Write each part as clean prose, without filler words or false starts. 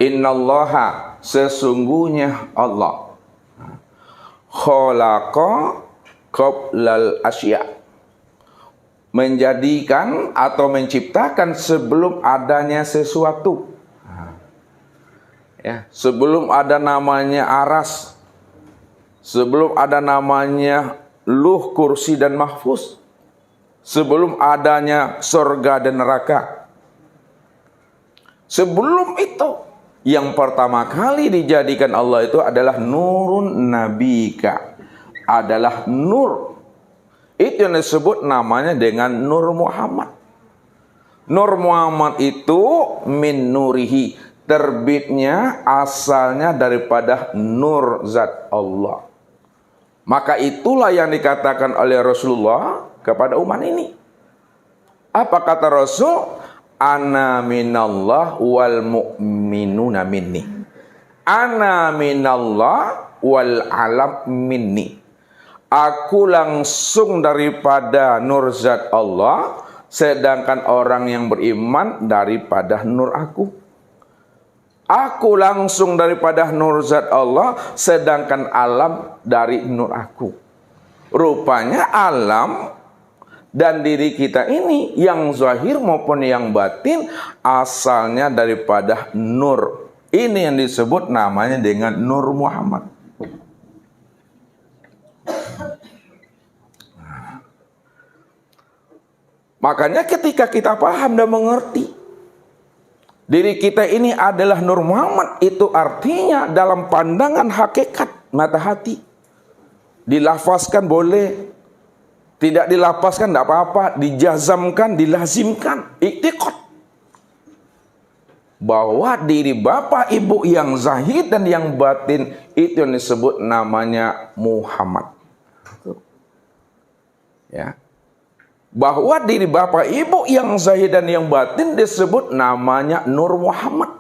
Innallaha, sesungguhnya Allah, khalaqa qablal asya, menjadikan atau menciptakan sebelum adanya sesuatu. Ya, sebelum ada namanya aras, sebelum ada namanya luh, kursi dan mahfuz, sebelum adanya surga dan neraka. Sebelum itu, yang pertama kali dijadikan Allah itu adalah nurun nabika, adalah nur. Itu yang disebut namanya dengan Nur Muhammad. Nur Muhammad itu min nurihi, terbitnya asalnya daripada nur zat Allah. Maka itulah yang dikatakan oleh Rasulullah kepada umat ini. Apa kata Rasul? Ana minallah wal mu'minuna minni. Ana minallah wal alam minni. Aku langsung daripada nur zat Allah, sedangkan orang yang beriman daripada nur aku. Aku langsung daripada nur zat Allah, sedangkan alam dari nur aku. Rupanya alam dan diri kita ini, yang zahir maupun yang batin, asalnya daripada nur. Ini yang disebut namanya dengan Nur Muhammad. Makanya ketika kita paham dan mengerti diri kita ini adalah Nur Muhammad, itu artinya dalam pandangan hakikat mata hati, dilafazkan boleh, tidak dilafazkan tidak apa-apa, dijazamkan, dilazimkan, iktiqad, bahwa diri bapak ibu yang zahid dan yang batin itu yang disebut namanya Muhammad. Ya. Bahwa diri bapak ibu yang zahid dan yang batin disebut namanya Nur Muhammad.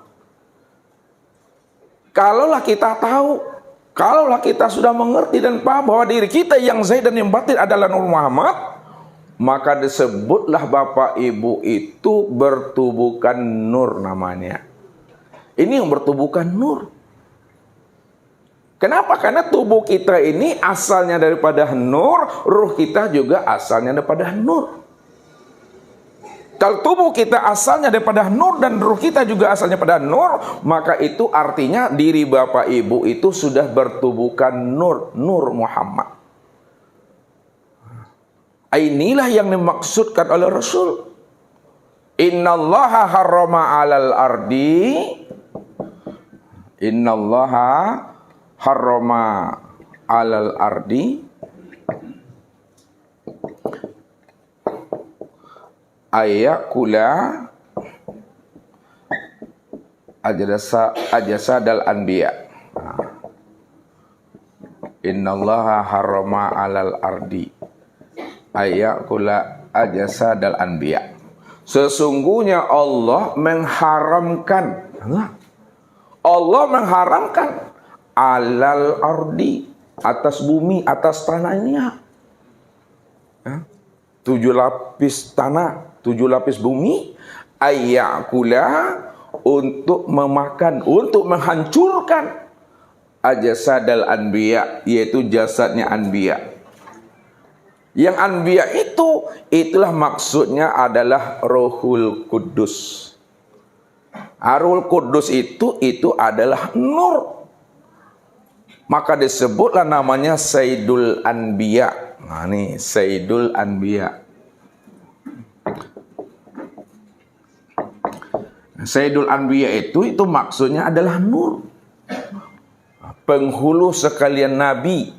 Kalaulah kita tahu, kalaulah kita sudah mengerti dan paham bahwa diri kita yang zahid dan yang batin adalah Nur Muhammad, maka disebutlah bapak ibu itu bertubuhkan nur namanya. Ini yang bertubuhkan nur. Kenapa? Karena tubuh kita ini asalnya daripada nur, ruh kita juga asalnya daripada nur. Kalau tubuh kita asalnya daripada nur dan ruh kita juga asalnya pada nur, maka itu artinya diri bapak ibu itu sudah bertubuhkan nur, Nur Muhammad. Inilah yang dimaksudkan oleh Rasul. Innallaha harrama 'alal ardi, innallaha harrama 'alal ardi ayakula ajasadal anbiya. Innallaha harrama 'alal ardi ayakula ajasadal anbiya. Sesungguhnya Allah mengharamkan, Allah mengharamkan alal ardi, atas bumi, atas tanahnya. 7 lapis tanah, 7 lapis bumi, ayyakula, untuk memakan, untuk menghancurkan ajasadal anbiya, yaitu jasadnya anbiya. Yang anbiya itu, itulah maksudnya adalah Rohul Kudus. Rohul Kudus itu adalah nur. Maka disebutlah namanya Sayyidul Anbiya. Nah ini Sayyidul Anbiya. Sayyidul Anbiya itu maksudnya adalah nur. Penghulu sekalian nabi.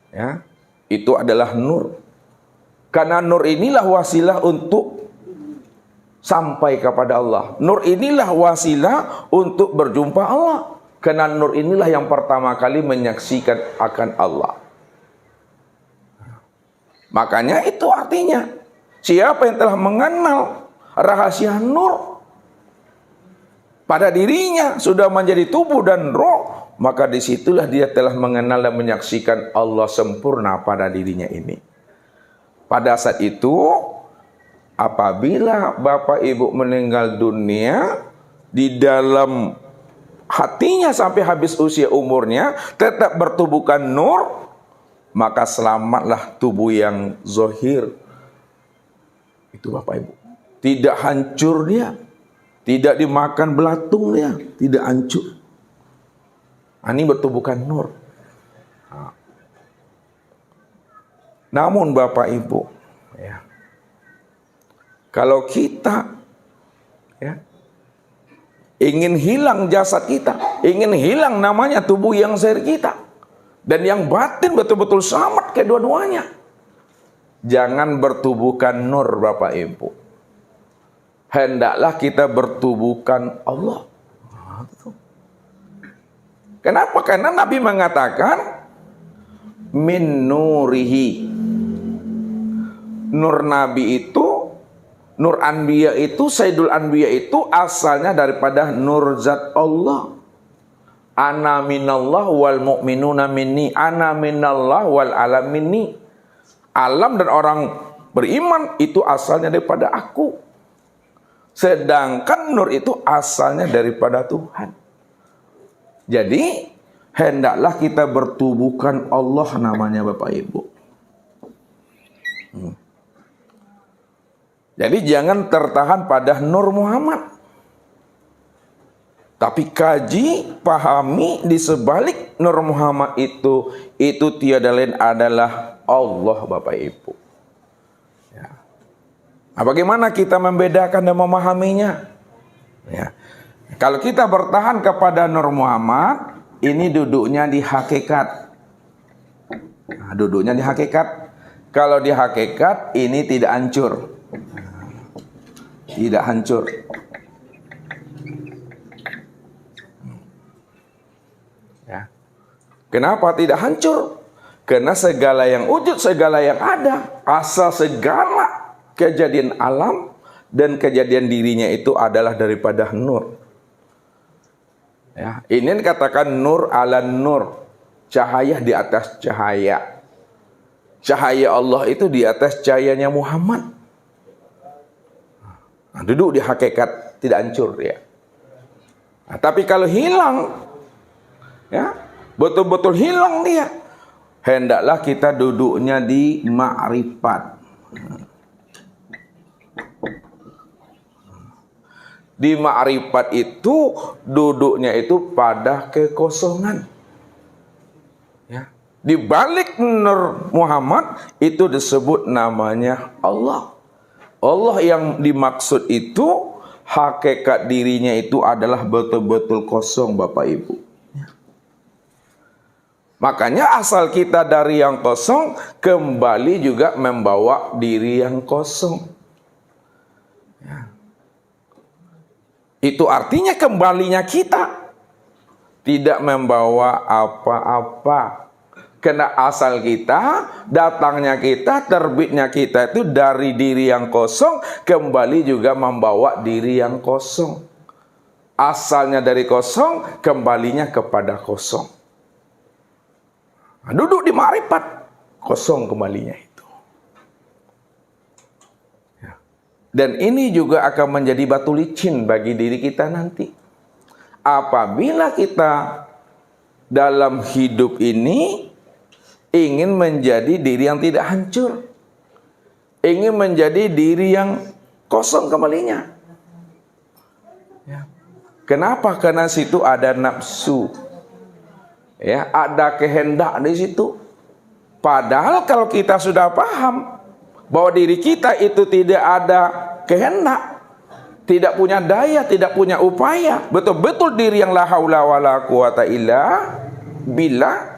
Ya, itu adalah nur. Karena nur inilah wasilah untuk sampai kepada Allah. Nur inilah wasilah untuk berjumpa Allah. Karena nur inilah yang pertama kali menyaksikan akan Allah. Makanya itu artinya, siapa yang telah mengenal rahasia nur pada dirinya, sudah menjadi tubuh dan roh, maka disitulah dia telah mengenal dan menyaksikan Allah sempurna pada dirinya ini. Pada saat itu, apabila bapak ibu meninggal dunia, di dalam hatinya sampai habis usia umurnya tetap bertubuhkan nur, maka selamatlah tubuh yang zahir. Itu Bapak Ibu. Tidak hancur dia, tidak dimakan belatung dia, tidak hancur. Ini bertubuhkan nur. Namun Bapak Ibu, ya, kalau kita ya, ingin hilang jasad kita, ingin hilang namanya tubuh yang zahir kita, dan yang batin betul-betul selamat kedua-duanya, jangan bertubuhkan nur Bapak Ibu. Hendaklah kita bertubuhkan Allah. Kenapa? Karena Nabi mengatakan min nurihi. Nur Nabi itu, nur Anbiya itu, Sayyidul Anbiya itu asalnya daripada nur zat Allah. Ana minallah wal mu'minuna minni. Ana minallah wal alam minni. Alam dan orang beriman itu asalnya daripada aku. Sedangkan nur itu asalnya daripada Tuhan. Jadi hendaklah kita bertubuhkan Allah namanya Bapak Ibu. Jadi jangan tertahan pada Nur Muhammad. Tapi kaji, pahami di sebalik Nur Muhammad itu tiada lain adalah Allah Bapak Ibu. Ya. Nah, bagaimana kita membedakan dan memahaminya? Ya. Kalau kita bertahan kepada Nur Muhammad, ini duduknya di hakikat. Nah, duduknya di hakikat. Kalau di hakikat, ini tidak hancur. Tidak hancur. Ya. Kenapa tidak hancur? Karena segala yang wujud, segala yang ada, asal segala kejadian alam dan kejadian dirinya itu adalah daripada nur. Ya, ini dikatakan nur ala nur, cahaya di atas cahaya. Cahaya Allah itu di atas cahayanya Muhammad. Nah, duduk di hakikat, tidak hancur dia. Nah, tapi kalau hilang, ya, betul-betul hilang dia, hendaklah kita duduknya di ma'rifat. Di ma'rifat itu duduknya itu pada kekosongan. Ya. Di balik Nur Muhammad itu disebut namanya Allah. Allah yang dimaksud itu hakikat dirinya itu adalah betul-betul kosong Bapak Ibu. Ya. Makanya asal kita dari yang kosong kembali juga membawa diri yang kosong. Ya. Itu artinya kembalinya kita tidak membawa apa-apa. Karena asal kita, datangnya kita, terbitnya kita itu dari diri yang kosong, kembali juga membawa diri yang kosong. Asalnya dari kosong, kembalinya kepada kosong. Nah, duduk di ma'rifat, kosong kembalinya itu. Ya. Dan ini juga akan menjadi batu licin bagi diri kita nanti. Apabila kita dalam hidup ini ingin menjadi diri yang tidak hancur, ingin menjadi diri yang kosong kembalinya. Ya. Kenapa? Karena situ ada nafsu, ya, ada kehendak di situ. Padahal kalau kita sudah paham bahwa diri kita itu tidak ada kehendak, tidak punya daya, tidak punya upaya, betul-betul diri yang la haula wala quwata illa billah.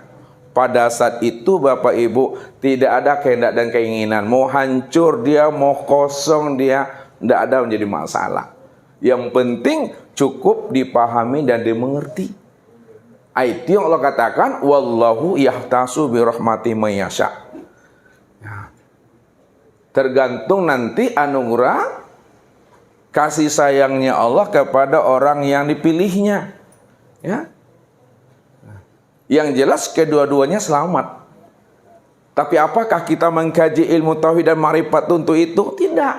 Pada saat itu Bapak Ibu tidak ada kehendak dan keinginan. Mau hancur dia, mau kosong dia, tidak ada menjadi masalah. Yang penting cukup dipahami dan dimengerti. Itu yang Allah katakan, wallahu yahtasu bi rahmati may yasha. Tergantung nanti anugerah kasih sayangnya Allah kepada orang yang dipilihnya. Ya. Yang jelas kedua-duanya selamat. Tapi apakah kita mengkaji ilmu tauhid dan ma'rifat untuk itu? Tidak.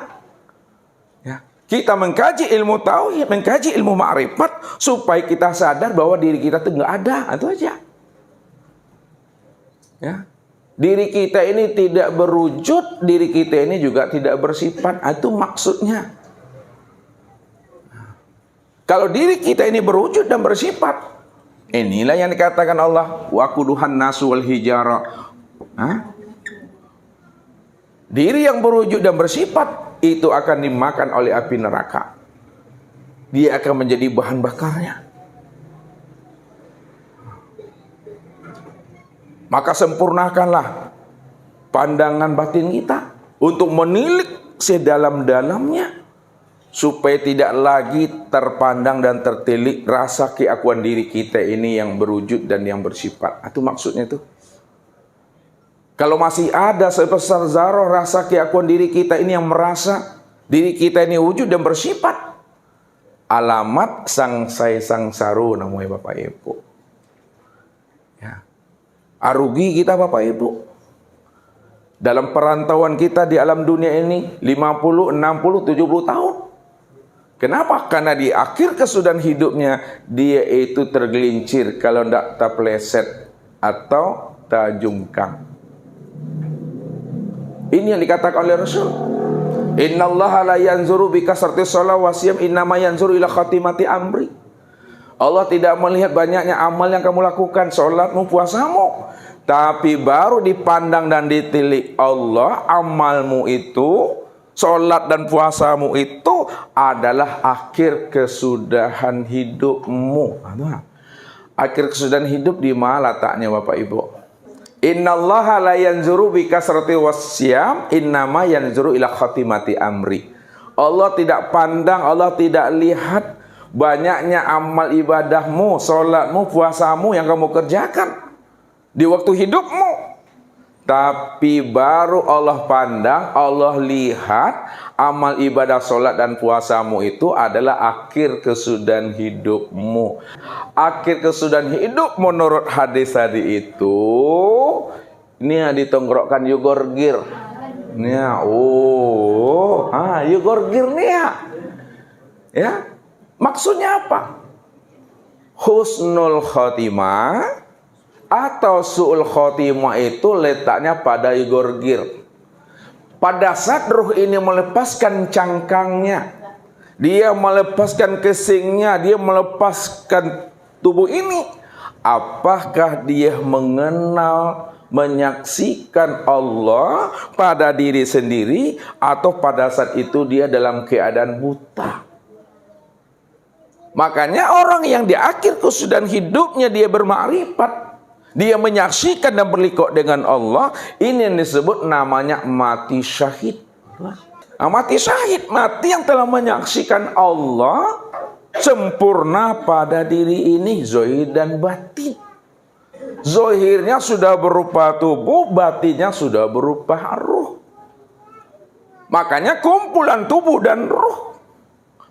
Ya. Kita mengkaji ilmu tauhid, mengkaji ilmu ma'rifat supaya kita sadar bahwa diri kita itu nggak ada, itu aja. Ya. Diri kita ini tidak berwujud, diri kita ini juga tidak bersifat, itu maksudnya. Kalau diri kita ini berwujud dan bersifat, inilah yang dikatakan Allah, waquduhan nasu wal hijara. Diri yang berwujud dan bersifat itu akan dimakan oleh api neraka. Dia akan menjadi bahan bakarnya. Maka sempurnakanlah pandangan batin kita untuk menilik sedalam-dalamnya, supaya tidak lagi terpandang dan tertilik rasa keakuan diri kita ini yang berwujud dan yang bersifat. Itu maksudnya itu. Kalau masih ada sebesar zarah rasa keakuan diri kita ini yang merasa diri kita ini wujud dan bersifat, alamat sangsai sangsaru namanya Bapak Ibu. Ya. Arugi kita Bapak Ibu. Dalam perantauan kita di alam dunia ini 50, 60, 70 tahun. Kenapa? Karena di akhir kesudahan hidupnya dia itu tergelincir kalau tidak terpeleset atau terjungkang. Ini yang dikatakan oleh Rasul. Innallaha la yanzuru bi kasrati shalah wa siyam, innama yanzuru ila khatimati amri. Allah tidak melihat banyaknya amal yang kamu lakukan, salatmu, puasamu, tapi baru dipandang dan ditilik Allah amalmu itu, salat dan puasamu itu adalah akhir kesudahan hidupmu. Akhir kesudahan hidup di mana letaknya Bapak Ibu? Innallaha la yanzuru bi kasrati wasyam, innama yanzuru ila khatimati amri. Allah tidak pandang, Allah tidak lihat banyaknya amal ibadahmu, salatmu, puasamu yang kamu kerjakan di waktu hidupmu, tapi baru Allah pandang, Allah lihat amal ibadah salat dan puasamu itu adalah akhir kesudahan hidupmu. Akhir kesudahan hidup menurut hadis tadi itu, ini ditongrokkan yugorgir. Nih, yugorgir nih ya. Maksudnya apa? Husnul khotimah atau su'ul khotimah itu letaknya pada yugorgir. Pada saat ruh ini melepaskan cangkangnya, dia melepaskan kesingnya, dia melepaskan tubuh ini, apakah dia mengenal, menyaksikan Allah pada diri sendiri, atau pada saat itu dia dalam keadaan buta? Makanya orang yang di akhir kesudahan hidupnya dia bermakrifat, dia menyaksikan dan berliqah dengan Allah, ini yang disebut namanya mati syahid. Mati syahid, mati yang telah menyaksikan Allah sempurna pada diri ini, zahir dan batin. Zahirnya sudah berupa tubuh, batinnya sudah berupa ruh. Makanya kumpulan tubuh dan ruh,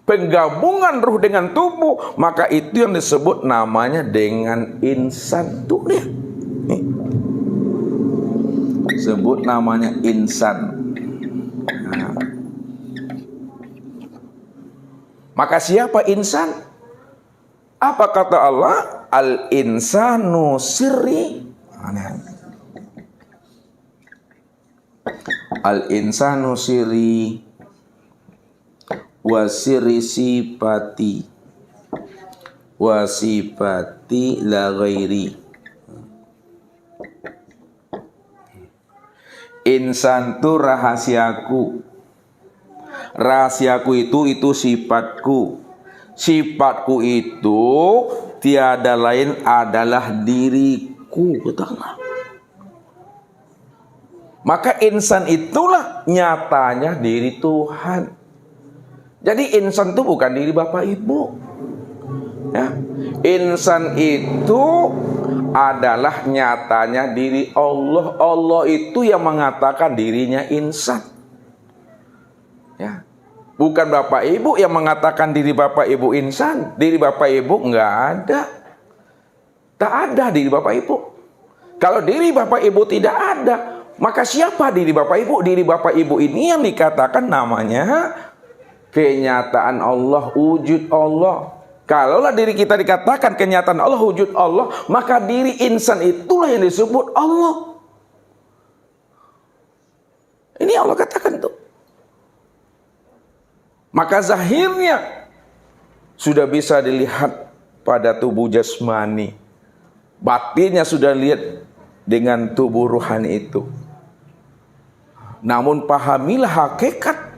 penggabungan ruh dengan tubuh, maka itu yang disebut namanya dengan insan. Tuh dia sebut namanya insan. Maka siapa insan? Apa kata Allah? Al-insanu sirri. Al-insanu sirri wa sirri sifati wa sifati la ghairi. Insan itu rahasiaku. Rahasiaku itu sifatku. Sifatku itu tiada lain adalah diriku, kata Allah. Maka insan itulah nyatanya diri Tuhan. Jadi insan itu bukan diri Bapak Ibu. Ya. Insan itu adalah nyatanya diri Allah. Allah itu yang mengatakan dirinya insan. Ya. Bukan Bapak Ibu yang mengatakan diri Bapak Ibu insan. Diri Bapak Ibu enggak ada. Tak ada diri Bapak Ibu. Kalau diri Bapak Ibu tidak ada, maka siapa diri Bapak Ibu? Diri Bapak Ibu ini yang dikatakan namanya kenyataan Allah, wujud Allah. Kalaulah diri kita dikatakan kenyataan Allah, wujud Allah, maka diri insan itulah yang disebut Allah. Ini Allah katakan tuh. Maka zahirnya sudah bisa dilihat pada tubuh jasmani. Batinnya sudah lihat dengan tubuh ruhani itu. Namun pahamilah hakikat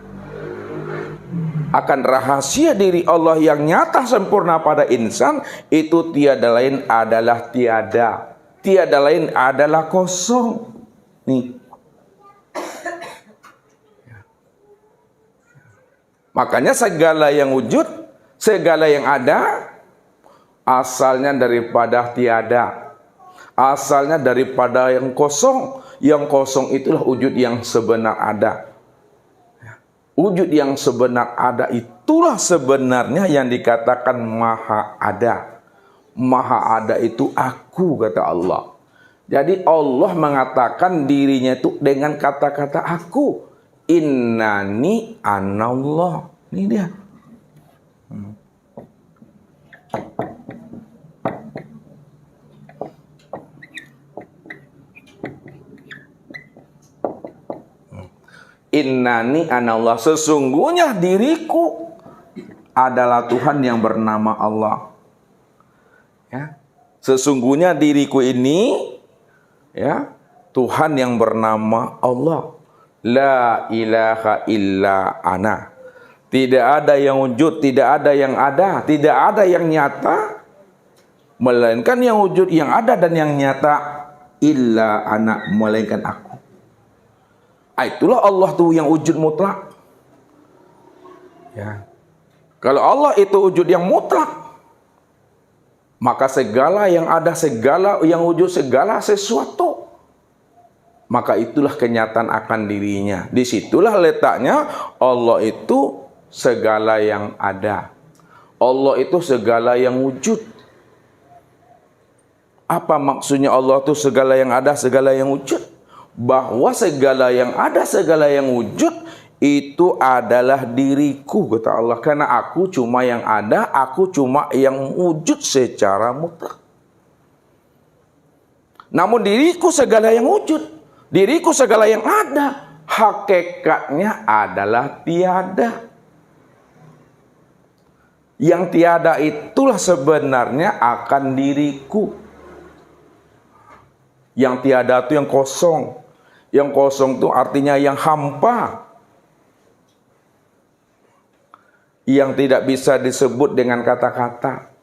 akan rahasia diri Allah yang nyata sempurna pada insan, itu tiada lain adalah tiada. Tiada lain adalah kosong. Nih. Makanya segala yang wujud, segala yang ada, asalnya daripada tiada. Asalnya daripada yang kosong. Yang kosong itulah wujud yang sebenar ada. Wujud yang sebenar ada itulah sebenarnya yang dikatakan maha ada. Maha ada itu aku, kata Allah. Jadi Allah mengatakan dirinya itu dengan kata-kata aku. Innani anallah. Ini dia. Innani anallah, sesungguhnya diriku adalah Tuhan yang bernama Allah. Ya. Sesungguhnya diriku ini, ya, Tuhan yang bernama Allah. La ilaha illa ana. Tidak ada yang wujud, tidak ada yang ada, tidak ada yang nyata, melainkan yang wujud, yang ada dan yang nyata, illa ana, melainkan aku. Itulah Allah tuh yang wujud mutlak. Ya. Kalau Allah itu wujud yang mutlak, maka segala yang ada, segala yang wujud, segala sesuatu, maka itulah kenyataan akan dirinya. Disitulah letaknya Allah itu segala yang ada. Allah itu segala yang wujud. Apa maksudnya Allah itu segala yang ada, segala yang wujud? Bahwa segala yang ada, segala yang wujud itu adalah diriku, kata Allah. Karena aku cuma yang ada, aku cuma yang wujud secara mutlak. Namun diriku segala yang wujud, diriku segala yang ada, hakikatnya adalah tiada. Yang tiada itulah sebenarnya akan diriku. Yang tiada itu yang kosong. Yang kosong itu artinya yang hampa. Yang tidak bisa disebut dengan kata-kata.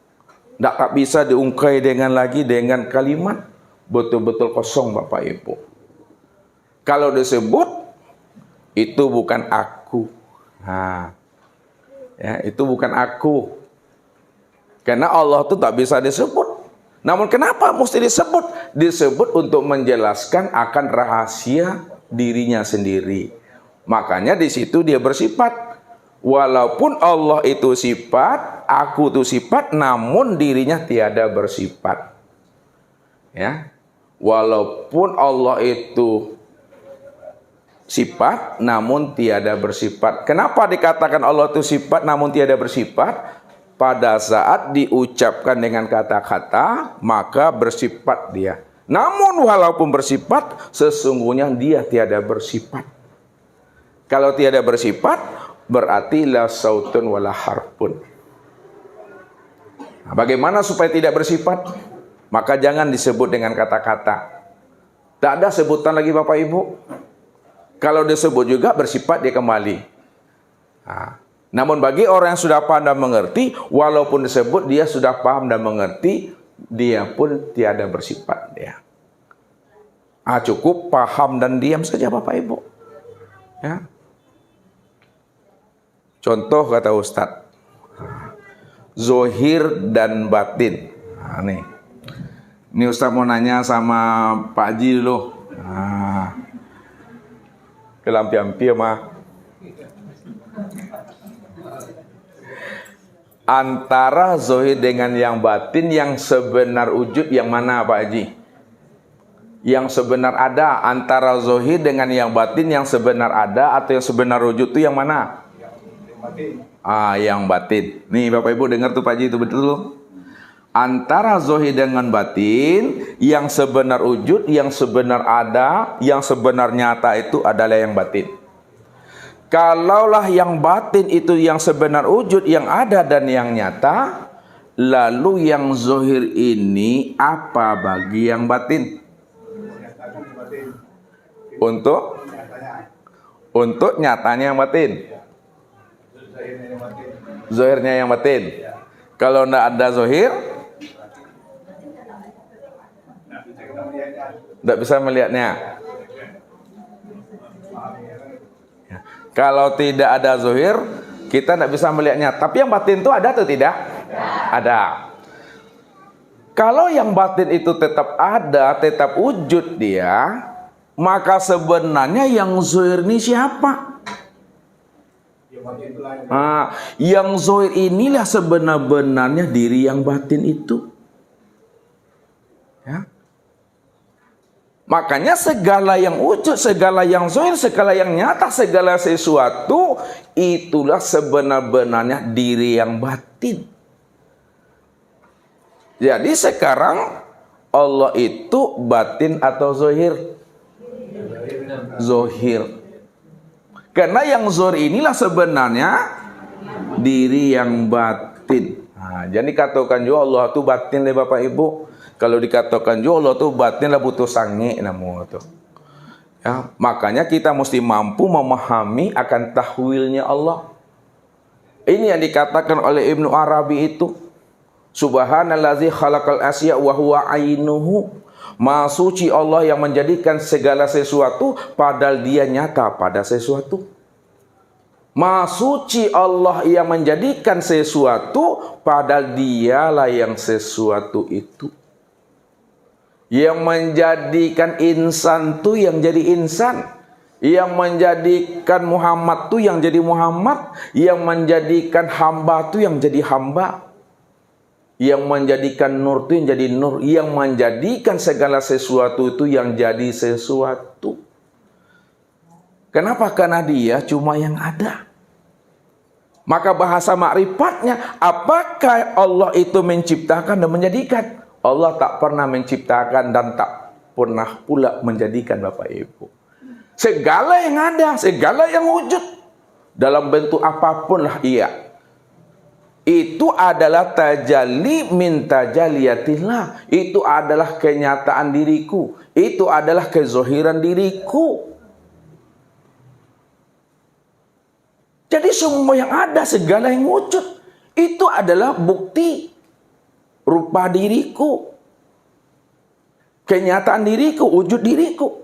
Tidak bisa diungkai dengan kalimat. Betul-betul kosong, Bapak Ibu. Kalau disebut, itu bukan aku. Nah, ya, itu bukan aku. Karena Allah itu tak bisa disebut. Namun kenapa mesti disebut? Disebut untuk menjelaskan akan rahasia dirinya sendiri. Makanya di situ dia bersifat. Walaupun Allah itu sifat, aku itu sifat, namun dirinya tiada bersifat. Ya. Walaupun Allah itu sifat, namun tiada bersifat. Kenapa dikatakan Allah itu sifat, namun tiada bersifat? Pada saat diucapkan dengan kata-kata, maka bersifat dia. Namun walaupun bersifat, sesungguhnya dia tiada bersifat. Kalau tiada bersifat, berarti la sautun wala harfun. Nah, bagaimana supaya tidak bersifat? Maka jangan disebut dengan kata-kata. Tak ada sebutan lagi, Bapak Ibu. Kalau disebut juga bersifat dia kembali. Nah, namun bagi orang yang sudah paham dan mengerti, walaupun disebut dia sudah paham dan mengerti, dia pun tiada bersifat dia. Cukup paham dan diam saja, Bapak Ibu. Ya. Contoh kata Ustadz, zohir dan batin. Nah, nih. Ini Ustadz mau nanya sama Pak Haji dulu. Kelampi-ampi mah. Antara zohir dengan yang batin, yang sebenar wujud yang mana, Pak Haji? Yang sebenar ada. Antara zohir dengan yang batin, yang sebenar ada atau yang sebenar wujud itu yang mana? Yang batin. Nih Bapak Ibu dengar tuh Pak Haji, itu betul loh. Antara zohir dengan batin, yang sebenar wujud, yang sebenar ada, yang sebenar nyata itu adalah yang batin. Kalaulah yang batin itu yang sebenar wujud, yang ada dan yang nyata, lalu yang zohir ini apa bagi yang batin? Untuk nyatanya yang batin. Zohirnya yang batin. Kalau tidak ada zohir, tidak bisa melihatnya. Kalau tidak ada zohir, kita tidak bisa melihatnya. Tapi yang batin itu ada atau tidak? Ada. Kalau yang batin itu tetap ada, tetap wujud dia, maka sebenarnya yang zohir ini siapa? Yang zohir inilah sebenar-benarnya diri yang batin itu. Ya. Makanya segala yang wujud, segala yang zohir, segala yang nyata, segala sesuatu, itulah sebenar-benarnya diri yang batin. Jadi sekarang Allah itu batin atau zohir? Zohir. Karena yang zohir inilah sebenarnya diri yang batin. Jadi katakan juga Allah itu batin deh Bapak Ibu. Kalau dikatakan juga Allah itu batin lah butuh sange namun itu. Ya, makanya kita mesti mampu memahami akan tahwilnya Allah. Ini yang dikatakan oleh Ibnu Arabi itu. Subhanallazi khalaqal asya wa huwa ainuhu. Maha suci Allah yang menjadikan segala sesuatu padahal dia nyata pada sesuatu. Maha suci Allah yang menjadikan sesuatu padahal dialah yang sesuatu itu. Yang menjadikan insan tu yang jadi insan, yang menjadikan Muhammad tu yang jadi Muhammad, yang menjadikan hamba tu yang jadi hamba, yang menjadikan nur tu yang jadi nur, yang menjadikan segala sesuatu itu yang jadi sesuatu. Kenapa? Karena dia cuma yang ada. Maka bahasa makrifatnya, apakah Allah itu menciptakan dan menjadikan? Allah tak pernah menciptakan dan tak pernah pula menjadikan Bapak Ibu. Segala yang ada, segala yang wujud, dalam bentuk apapun lah ia, itu adalah tajalli min tajaliyatillah. Itu adalah kenyataan diriku. Itu adalah kezohiran diriku. Jadi semua yang ada, segala yang wujud, itu adalah bukti rupa diriku, kenyataan diriku, wujud diriku.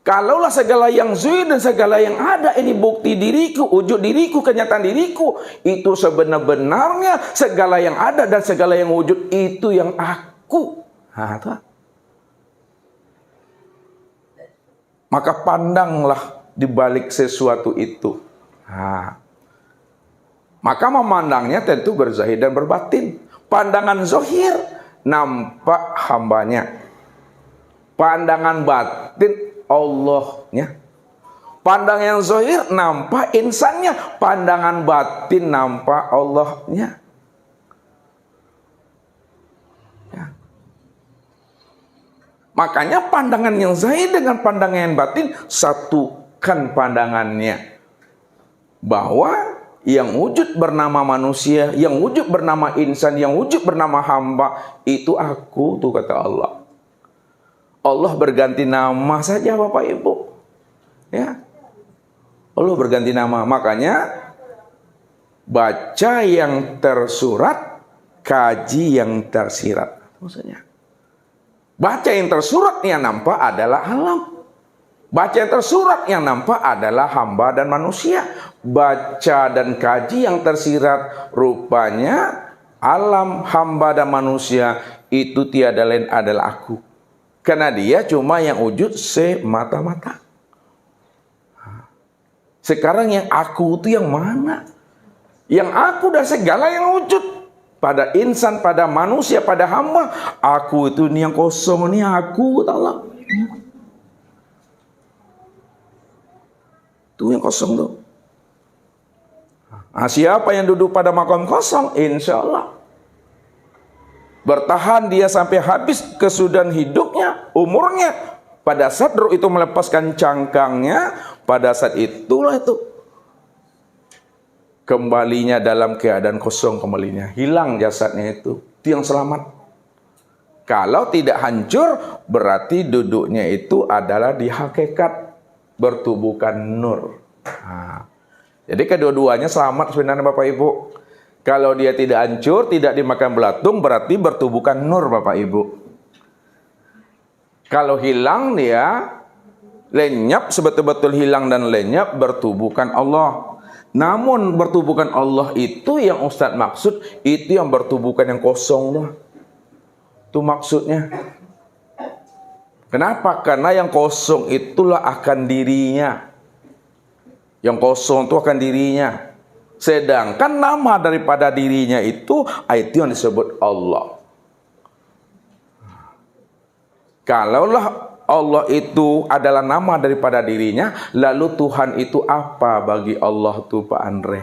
Kalaulah segala yang zuhir dan segala yang ada ini bukti diriku, wujud diriku, kenyataan diriku, itu sebenar-benarnya segala yang ada dan segala yang wujud itu yang aku. Maka pandanglah di balik sesuatu itu. Maka memandangnya tentu berzahir dan berbatin. Pandangan zohir nampak hambanya. Pandangan batin Allahnya. Pandangan yang zohir nampak insannya. Pandangan batin nampak Allahnya. Ya. Makanya pandangan yang zahir dengan pandangan yang batin satukan pandangannya. Bahwa yang wujud bernama manusia, yang wujud bernama insan, yang wujud bernama hamba, itu aku tuh kata Allah. Allah berganti nama saja Bapak Ibu. Ya. Allah berganti nama. Makanya baca yang tersurat, kaji yang tersirat. Maksudnya. Baca yang tersurat yang nampak adalah alam. Baca yang tersurat yang nampak adalah hamba dan manusia. Baca dan kaji yang tersirat rupanya alam, hamba dan manusia itu tiada lain adalah aku. Karena dia cuma yang wujud semata-mata. Sekarang yang aku itu yang mana? Yang aku dan segala yang wujud. Pada insan, pada manusia, pada hamba. Aku itu ini yang kosong, ini aku. Allah. Itu yang kosong tuh. Siapa yang duduk pada makam kosong, insya Allah bertahan dia sampai habis kesudahan hidupnya, umurnya. Pada saat ruh itu melepaskan cangkangnya, pada saat itulah itu kembalinya dalam keadaan kosong, kembalinya hilang jasadnya itu yang selamat. Kalau tidak hancur, berarti duduknya itu adalah di hakikat bertubuhkan nur. Jadi kedua-duanya selamat sebenarnya Bapak Ibu. Kalau dia tidak hancur, tidak dimakan belatung, berarti bertubuhkan nur Bapak Ibu. Kalau hilang dia lenyap, sebetul-betul hilang dan lenyap, bertubuhkan Allah. Namun bertubuhkan Allah itu yang Ustadz maksud, itu yang bertubuhkan yang kosong lah. Itu maksudnya. Kenapa? Karena yang kosong itulah akan dirinya. Yang kosong itu akan dirinya. Sedangkan nama daripada dirinya itu yang disebut Allah. Kalaulah Allah itu adalah nama daripada dirinya, lalu Tuhan itu apa bagi Allah tuh Pak Andre?